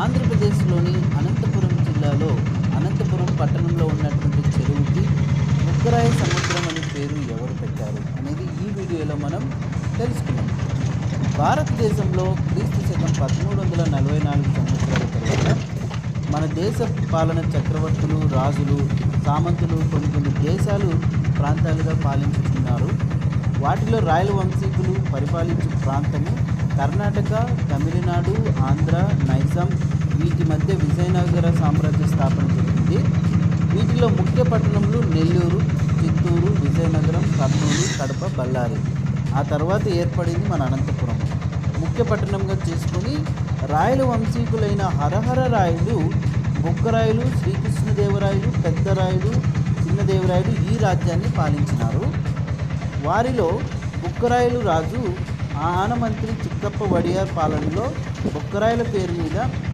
ఆంధ్రప్రదేశ్‌లోని అనంతపురం జిల్లాలో అనంతపురం పట్టణంలో ఉన్నటువంటి చెరువుకి బుక్కరాయ సముద్రం అనే పేరు ఎవరు పెట్టారు అనేది ఈ వీడియోలో మనం తెలుసుకుందాం. భారతదేశంలో క్రీస్తు శకం 1344 సంవత్సరాల తరువాత మన దేశ పాలన చక్రవర్తులు, రాజులు, సామంతులు కొన్ని దేశాలు, ప్రాంతాలుగా పాలించుతున్నారు. వాటిలో రాయల వంశీకులు పరిపాలించే ప్రాంతము కర్ణాటక, తమిళనాడు, ఆంధ్ర, నైజాం. వీటి మధ్య విజయనగర సామ్రాజ్య స్థాపన జరిగింది. వీటిలో ముఖ్య పట్టణములు నెల్లూరు, చిత్తూరు, విజయనగరం, కర్నూలు, కడప, బళ్ళారి. ఆ తర్వాత ఏర్పడింది మన అనంతపురం. ముఖ్య పట్టణంగా చేసుకొని రాయల వంశీకులైన హరహర రాయలు, బుక్కరాయలు, శ్రీకృష్ణదేవరాయలు, పెద్దరాయలు, చిన్నదేవరాయలు ఈ రాజ్యాన్ని పాలించినారు. వారిలో బుక్కరాయలు రాజు ఆనమంత్రి చిక్కప్ప వడియార్ పాలనలో బుక్కరాయల పేరు మీద